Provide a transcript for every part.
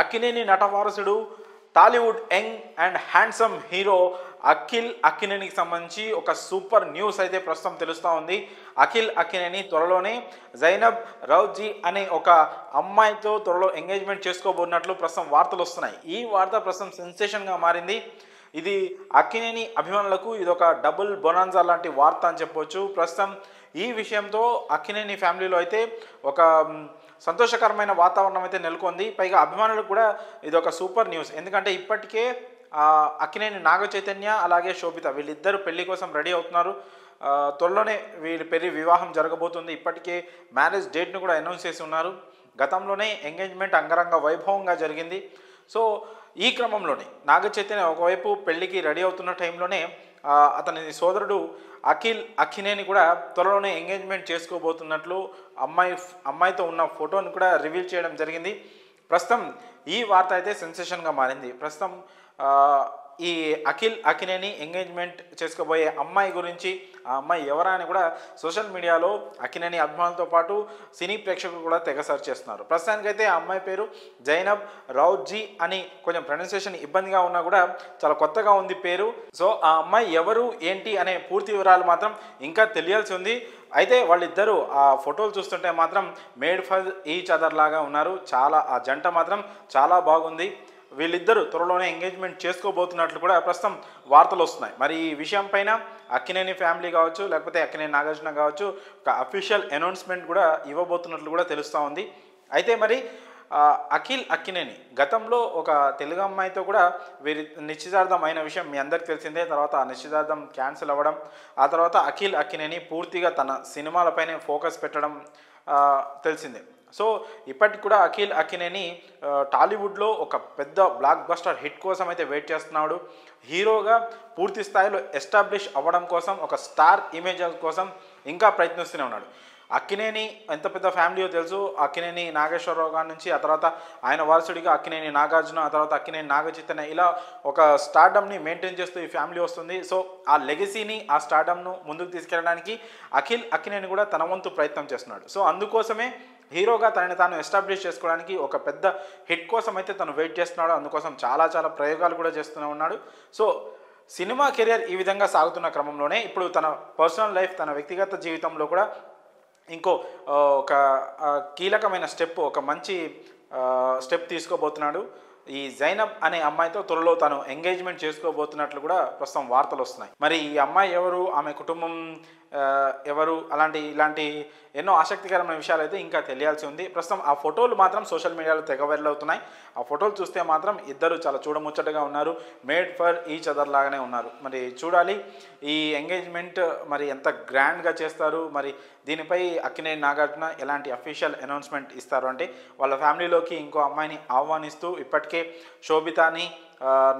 అక్కినేని నటవారసుడు Tollywood young and handsome hero Akhil అక్కినేనికి సంబంధించి ఒక సూపర్ న్యూస్ అయితే ప్రస్తుతం తెలుస్తూ ఉంది. అఖిల్ అక్కినేని త్వరలోనే జైనబ్ రౌజీ అనే ఒక అమ్మాయితో త్వరలో ఎంగేజ్మెంట్ చేసుకోబోతున్నట్లు ప్రస్తుతం వార్తలు వస్తున్నాయి. ఈ వార్త ప్రస్తుతం సెన్సేషన్గా మారింది. ఇది అక్కినేని అభిమానులకు ఇదొక డబుల్ బొనాన్జా లాంటి వార్త అని చెప్పొచ్చు. ప్రస్తుతం ఈ విషయంతో అక్కినేని ఫ్యామిలీలో అయితే ఒక సంతోషకరమైన వాతావరణం అయితే నెలకొంది. పైగా అభిమానులకు కూడా ఇది ఒక సూపర్ న్యూస్. ఎందుకంటే ఇప్పటికే అక్కినేని నాగ చైతన్య అలాగే శోభిత వీళ్ళిద్దరు పెళ్లి కోసం రెడీ అవుతున్నారు. త్వరలోనే వీళ్ళ పెళ్లి వివాహం జరగబోతుంది. ఇప్పటికే మ్యారేజ్ డేట్ను కూడా అనౌన్స్ చేసి ఉన్నారు. గతంలోనే ఎంగేజ్మెంట్ అంగరంగ వైభవంగా జరిగింది. సో ఈ క్రమంలోనే నాగ చైతన్య ఒకవైపు పెళ్లికి రెడీ అవుతున్న టైంలోనే అతని సోదరుడు అఖిల్ అక్కినేని కూడా త్వరలోనే ఎంగేజ్మెంట్ చేసుకోబోతున్నట్లు అమ్మాయితో ఉన్న ఫోటోని కూడా రివీల్ చేయడం జరిగింది. ప్రస్తుతం ఈ వార్త అయితే సెన్సేషన్గా మారింది. ప్రస్తుతం ఈ అఖిల్ అక్కినేని ఎంగేజ్మెంట్ చేసుకోబోయే అమ్మాయి గురించి, ఆ అమ్మాయి ఎవరా అని కూడా సోషల్ మీడియాలో అక్కినేని అభిమానులతో పాటు సినీ ప్రేక్షకులు కూడా తెగ సర్చ్ చేస్తున్నారు. ప్రస్తుతానికైతే ఆ అమ్మాయి పేరు జైనబ్ రౌజీ అని కొంచెం ప్రొనౌన్సియేషన్ ఇబ్బందిగా ఉన్నా కూడా చాలా కొత్తగా ఉంది పేరు. సో ఆ అమ్మాయి ఎవరు ఏంటి అనే పూర్తి వివరాలు మాత్రం ఇంకా తెలియాల్సి ఉంది. అయితే వాళ్ళిద్దరూ ఆ ఫోటోలు చూస్తుంటే మాత్రం మేడ్ ఫర్ ఈచ్ అదర్ లాగా ఉన్నారు. ఆ జంట మాత్రం చాలా బాగుంది. వీళ్ళిద్దరూ త్వరలోనే ఎంగేజ్మెంట్ చేసుకోబోతున్నట్లు కూడా ప్రస్తుతం వార్తలు వస్తున్నాయి. మరి ఈ విషయం పైన అక్కినేని ఫ్యామిలీ కావచ్చు, లేకపోతే అక్కినేని నాగార్జున కావచ్చు, ఒక అఫీషియల్ అనౌన్స్మెంట్ కూడా ఇవ్వబోతున్నట్లు కూడా తెలుస్తూ ఉంది. అయితే మరి అఖిల్ అక్కినేని గతంలో ఒక తెలుగు అమ్మాయితో కూడా వీరి నిశ్చితార్థం అయిన విషయం మీ అందరికీ తెలిసిందే. తర్వాత ఆ నిశ్చితార్థం క్యాన్సిల్ అవ్వడం, ఆ తర్వాత అఖిల్ అక్కినేని పూర్తిగా తన సినిమాలపైనే ఫోకస్ పెట్టడం తెలిసిందే. సో ఇప్పటికి కూడా అఖిల్ అక్కినేని టాలీవుడ్లో ఒక పెద్ద బ్లాక్ బస్టర్ హిట్ కోసం అయితే వెయిట్ చేస్తున్నాడు. హీరోగా పూర్తి స్థాయిలో ఎస్టాబ్లిష్ అవ్వడం కోసం, ఒక స్టార్ ఇమేజ్ కోసం ఇంకా ప్రయత్నిస్తూనే ఉన్నాడు. అక్కినేని ఎంత పెద్ద ఫ్యామిలీయో తెలుసు. అక్కినేని నాగేశ్వరరావు గారి నుంచి, ఆ తర్వాత ఆయన వారసుడిగా అక్కినేని నాగార్జున, ఆ తర్వాత అక్కినేని నాగ చైతన్య, ఇలా ఒక స్టార్డమ్ని మెయింటైన్ చేస్తూ ఈ ఫ్యామిలీ వస్తుంది. సో ఆ లెగసీని, ఆ స్టార్డమ్ను ముందుకు తీసుకెళ్ళడానికి అఖిల్ అక్కినేని కూడా తన వంతు ప్రయత్నం చేస్తున్నాడు. సో అందుకోసమే హీరోగా తనని తాను ఎస్టాబ్లిష్ చేసుకోవడానికి ఒక పెద్ద హిట్ కోసం అయితే తను వెయిట్ చేస్తున్నాడు. అందుకోసం చాలా ప్రయోగాలు కూడా చేస్తూనే ఉన్నాడు. సో సినిమా కెరియర్ ఈ విధంగా సాగుతున్న క్రమంలోనే ఇప్పుడు తన పర్సనల్ లైఫ్, తన వ్యక్తిగత జీవితంలో కూడా ఇంకో ఒక కీలకమైన స్టెప్, ఒక మంచి స్టెప్ తీసుకోబోతున్నాడు. ఈ జైనబ్ అనే అమ్మాయితో త్వరలో తను ఎంగేజ్మెంట్ చేసుకోబోతున్నట్లు కూడా ప్రస్తుతం వార్తలు వస్తున్నాయి. మరి ఈ అమ్మాయి ఎవరు, ఆమె కుటుంబం ఎవరు, ఇలాంటి ఎన్నో ఆసక్తికరమైన విషయాలు అయితే ఇంకా తెలియాల్సి ఉంది. ప్రస్తుతం ఆ ఫోటోలు మాత్రం సోషల్ మీడియాలో తెగ వైరల్ అవుతున్నాయి. ఆ ఫోటోలు చూస్తే మాత్రం ఇద్దరు చాలా చూడముచ్చటగా ఉన్నారు. మేడ్ ఫర్ ఈచ్ అదర్ లాగానే ఉన్నారు. మరి చూడాలి ఈ ఎంగేజ్మెంట్ మరి ఎంత గ్రాండ్గా చేస్తారు, మరి దీనిపై అక్కినేని నాగార్జున ఎలాంటి అఫీషియల్ అనౌన్స్మెంట్ ఇస్తారు అంటే వాళ్ళ ఫ్యామిలీలోకి ఇంకో అమ్మాయిని ఆహ్వానిస్తూ ఇప్పటికే శోభితాని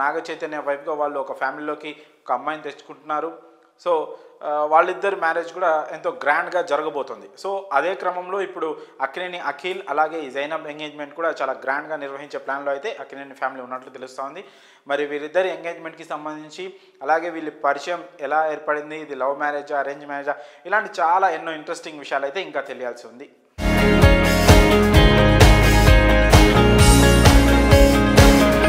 నాగ చైతన్య వైపుగా వాళ్ళు ఒక ఫ్యామిలీలోకి ఒక అమ్మాయిని తెచ్చుకుంటున్నారు. సో వాళ్ళిద్దరు మ్యారేజ్ కూడా ఎంతో గ్రాండ్గా జరగబోతుంది. సో అదే క్రమంలో ఇప్పుడు అక్కినేని అఖిల్ అలాగే ఈ జైనబ్ ఎంగేజ్మెంట్ కూడా చాలా గ్రాండ్గా నిర్వహించే ప్లాన్లో అయితే అక్కినేని ఫ్యామిలీ ఉన్నట్లు తెలుస్తోంది. మరి వీరిద్దరి ఎంగేజ్మెంట్కి సంబంధించి, అలాగే వీళ్ళ పరిచయం ఎలా ఏర్పడింది, ఇది లవ్ మ్యారేజా, అరేంజ్ మ్యారేజా, ఇలాంటి ఎన్నో ఇంట్రెస్టింగ్ విషయాలు అయితే ఇంకా తెలియాల్సి ఉంది.